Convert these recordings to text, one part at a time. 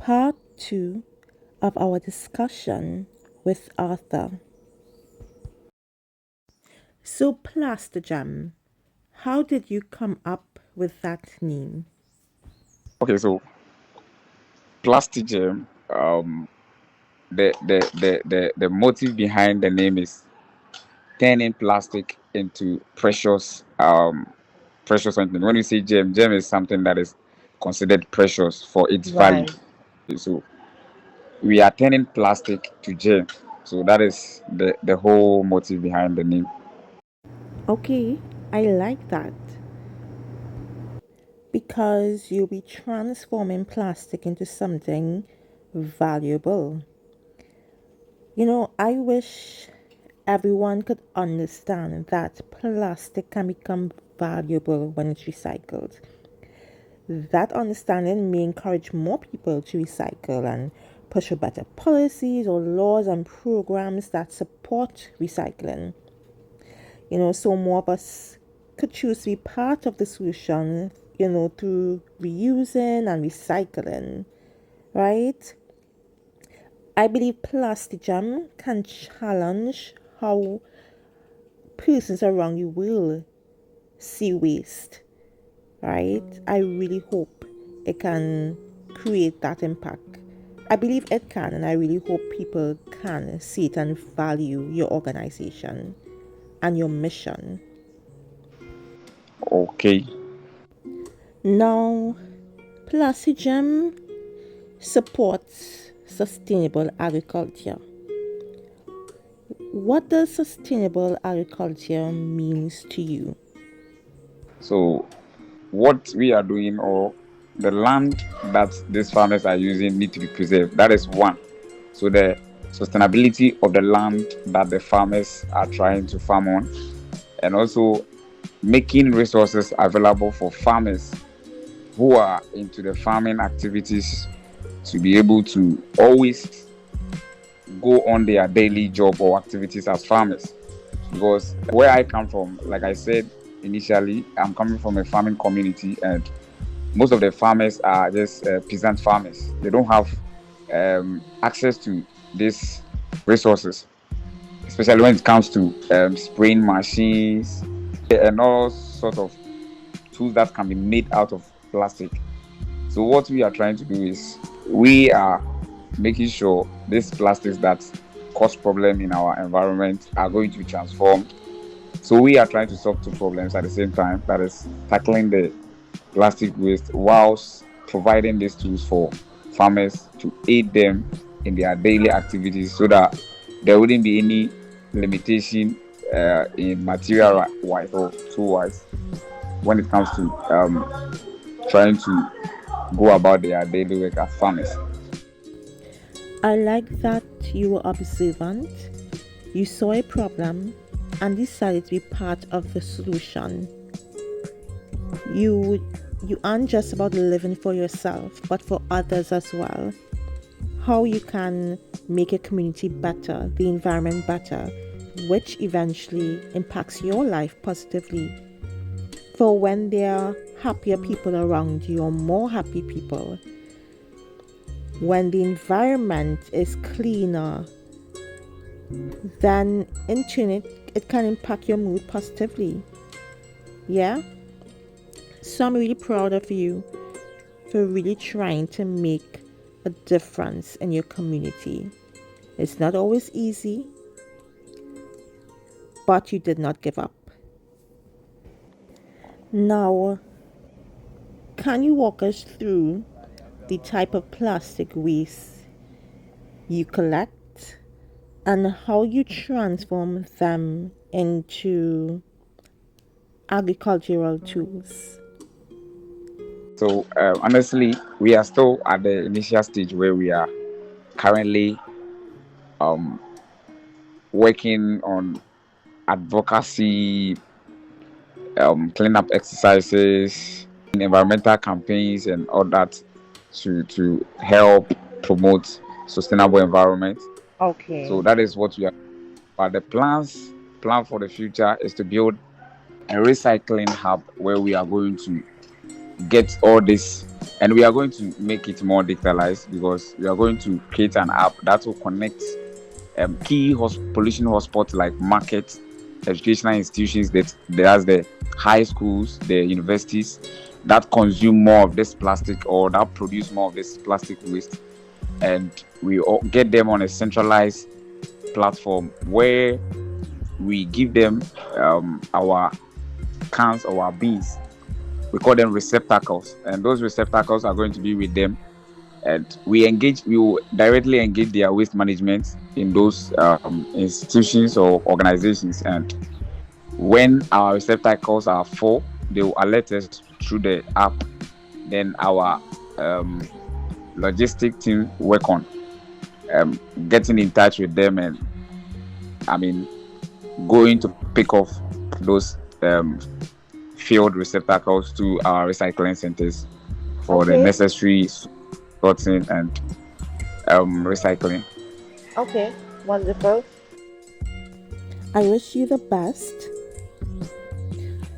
Part 2 of our discussion with Arthur. So, Plastigem, how did you come up with that name? Okay, so Plastigem, the motive behind the name is turning plastic into precious something. When you say gem is something that is considered precious for its value. Right. So we are turning plastic to gem. So that is the whole motive behind the name. Okay, I like that. Because you'll be transforming plastic into something valuable. I wish everyone could understand that plastic can become valuable when it's recycled. That understanding may encourage more people to recycle and push for better policies or laws and programs that support recycling. So more of us could choose to be part of the solution, through reusing and recycling, right? I believe Plastigem can challenge how persons around you will see waste, right? I really hope it can create that impact. I believe it can, and I really hope people can see it and value your organization and your mission. Okay. Now, Plastigem supports sustainable agriculture. What does sustainable agriculture means to you? So what we are doing, or the land that these farmers are using, need to be preserved. That is one. So the sustainability of the land that the farmers are trying to farm on, and also making resources available for farmers who are into the farming activities to be able to always go on their daily job or activities as farmers. Because where I come from, like I said initially, I'm coming from a farming community, and most of the farmers are just peasant farmers. They don't have access to these resources, especially when it comes to spraying machines and all sorts of tools that can be made out of plastic. So what we are trying to do is we are making sure these plastics that cause problem in our environment are going to be transformed. So we are trying to solve two problems at the same time. That is tackling the plastic waste whilst providing these tools for farmers to aid them in their daily activities, so that there wouldn't be any limitation in material wise or tool wise when it comes to trying to go about their daily work as farmers. I like that you were observant, you saw a problem, and decided to be part of the solution. You you aren't just about living for yourself, but for others as well. How you can make a community better, the environment better, which eventually impacts your life positively. For when there are happier people around you or more happy people, when the environment is cleaner, then in turn it can impact your mood positively. Yeah? So I'm really proud of you for really trying to make a difference in your community. It's not always easy, but you did not give up. Now, can you walk us through the type of plastic waste you collect and how you transform them into agricultural tools? So honestly, we are still at the initial stage where we are currently um, working on advocacy, cleanup exercises, environmental campaigns, and all that to help promote sustainable environment. So Okay. that is what we are. But the plan for the future is to build a recycling hub where we are going to get all this And we are going to make it more digitalized because we are going to create an app that will connect key pollution hotspots like markets, educational institutions, that there's the high schools, the universities that consume more of this plastic or that produce more of this plastic waste, and we all get them on a centralized platform where we give them our cans or our bins. We call them receptacles, and those receptacles are going to be with them, and we will directly engage their waste management in those institutions or organizations. And when our receptacles are full, they will alert us through the app. Then our um, logistic team work on getting in touch with them, and I mean going to pick off those filled receptacles to our recycling centers for the Okay. necessary sorting and recycling. Okay. Wonderful. I wish you the best.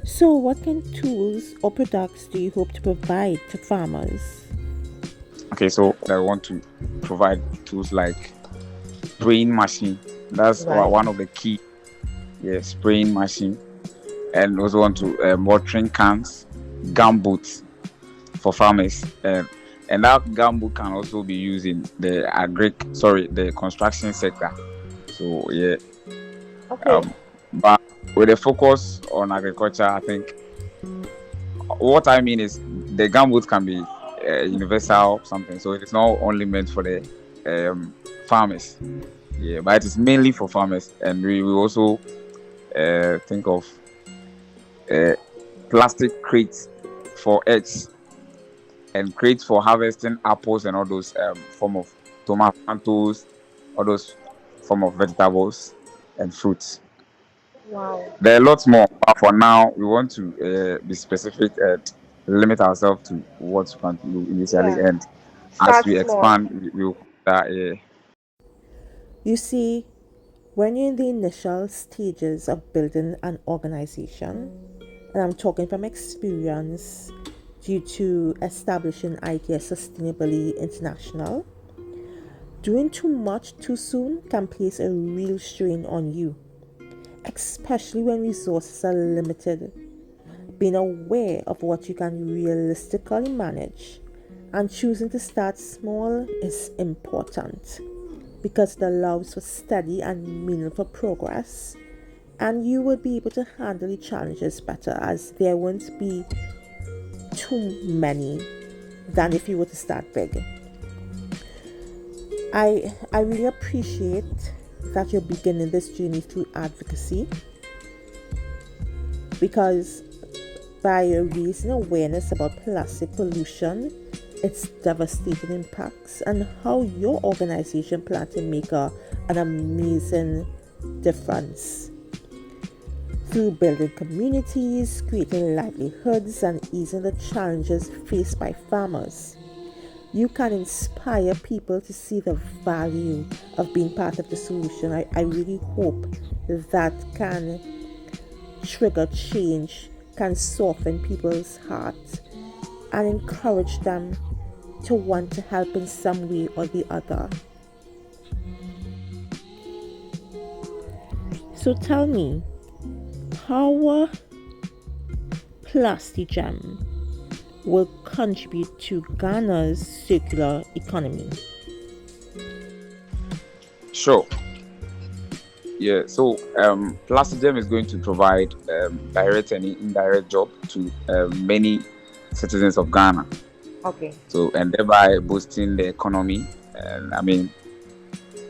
So, what kind of tools or products do you hope to provide to farmers? Okay, so I want to provide tools like spraying machine. That's Right. one of the key. Yeah, spraying machine, and also want to watering cans, gumboots for farmers, and that gumboot can also be used in the construction sector. So yeah, Okay. um, but with a focus on agriculture, I think what I mean is the gumboot can be universal something. So it's not only meant for the farmers. Yeah, but it is mainly for farmers, and we will also think of uh, plastic crates for eggs and crates for harvesting apples and all those form of tomatoes, all those form of vegetables and fruits. Wow. There are lots more, but for now, we want to be specific and limit ourselves to what we can do initially. Yeah. And as Start we small. expand, we will You see, when you're in the initial stages of building an organization, and I'm talking from experience due to establishing ITS Sustainably International, doing too much too soon can place a real strain on you, especially when resources are limited. Being aware of what you can realistically manage and choosing to start small is important because it allows for steady and meaningful progress, and you will be able to handle the challenges better as there won't be too many than if you were to start big. I really appreciate that you're beginning this journey through advocacy because by raising awareness about plastic pollution, its devastating impacts, and how your organization plans to make an amazing difference through building communities, creating livelihoods, and easing the challenges faced by farmers. You can inspire people to see the value of being part of the solution. I really hope that can trigger change, can soften people's hearts, and encourage them to want to help in some way or the other. So tell me, how Plastigem will contribute to Ghana's circular economy? sure. Yeah, so Plastigem is going to provide direct and indirect job to many citizens of Ghana. Okay. So and thereby boosting the economy. And I mean,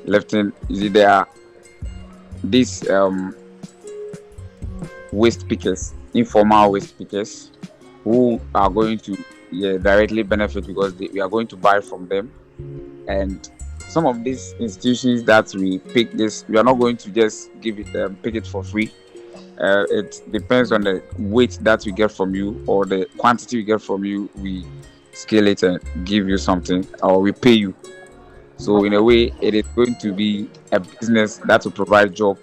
lifting. Is it there are these waste pickers, informal waste pickers, who are going to directly benefit because we are going to buy from them. And some of these institutions that we pick this, we are not going to just give it pick it for free. It depends on the weight that we get from you or the quantity we get from you. We scale it and give you something, or we pay you. So in a Okay. way, it is going to be a business that will provide job,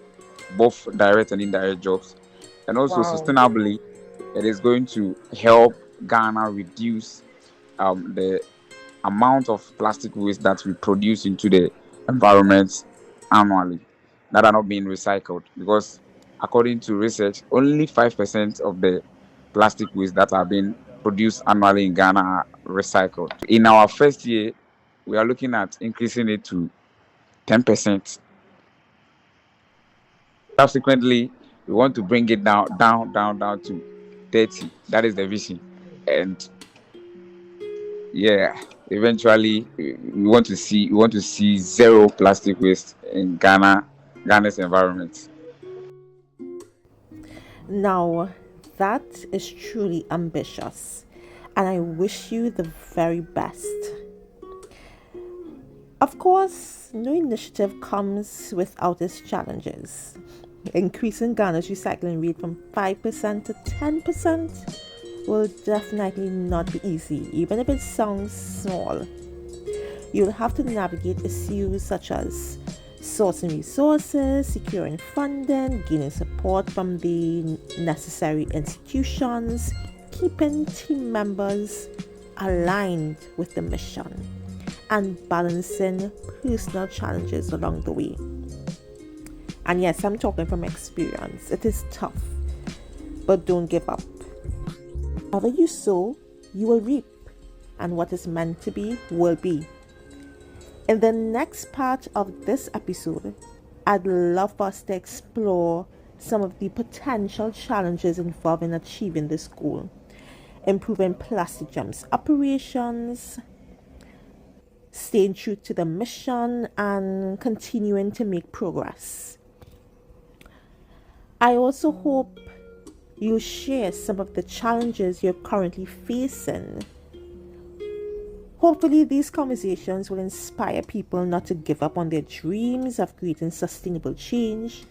both direct and indirect jobs, and also Wow. sustainably, it is going to help Ghana reduce. the amount of plastic waste that we produce into the environment annually that are not being recycled, because according to research, only 5% of the plastic waste that are being produced annually in Ghana are recycled. In our first year, we are looking at increasing it to 10%. Subsequently, we want to bring it down to 30. That is the vision. And yeah, eventually we want to see zero plastic waste in Ghana's environment. Now, that is truly ambitious, and I wish you the very best. Of course, no initiative comes without its challenges. Increasing Ghana's recycling rate from 5% to 10% will definitely not be easy, even if it sounds small. You'll have to navigate issues such as sourcing resources, securing funding, gaining support from the necessary institutions, keeping team members aligned with the mission, and balancing personal challenges along the way. And yes, I'm talking from experience. It is tough, but don't give up. Whatever you sow, you will reap, and what is meant to be will be. In the next part of this episode, I'd love for us to explore some of the potential challenges involved in achieving this goal, improving Plastigem's operations, staying true to the mission, and continuing to make progress. I also hope you share some of the challenges you're currently facing. Hopefully, these conversations will inspire people not to give up on their dreams of creating sustainable change,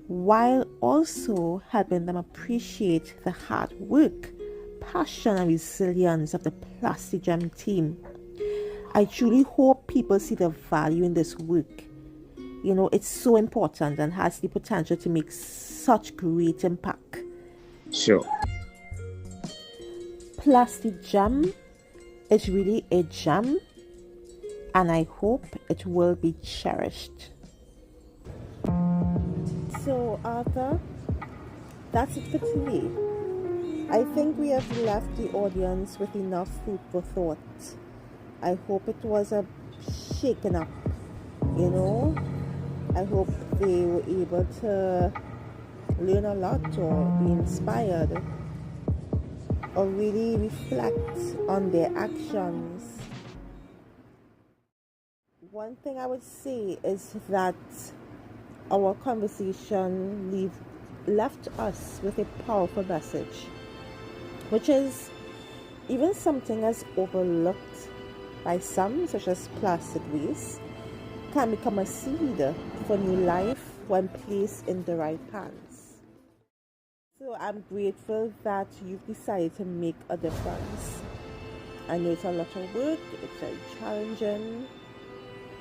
while also helping them appreciate the hard work, passion, and resilience of the Plastigem team. I truly hope people see the value in this work. You know, it's so important and has the potential to make such great impact. Sure. Plastigem is really a gem, and I hope it will be cherished. So, Arthur, that's it for today. I think we have left the audience with enough food for thought. I hope it was a shaken up, you know. I hope they were able to learn a lot or be inspired or really reflect on their actions. One thing I would say is that our conversation left us with a powerful message, which is even something as overlooked by some, such as plastic waste, can become a seed for new life when placed in the right hands. So I'm grateful that you've decided to make a difference. I know it's a lot of work, it's very challenging,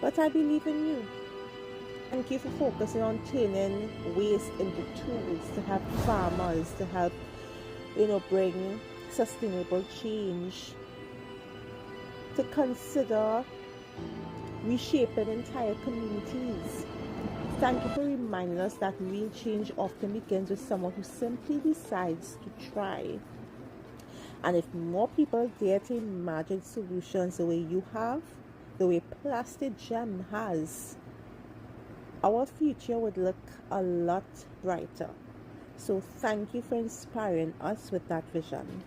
but I believe in you. Thank you for focusing on turning waste into tools to help farmers, to help, bring sustainable change, to consider reshaping entire communities. Thank you for reminding us that real change often begins with someone who simply decides to try. And if more people dare to imagine solutions the way you have, the way Plastigem has, our future would look a lot brighter. So thank you for inspiring us with that vision.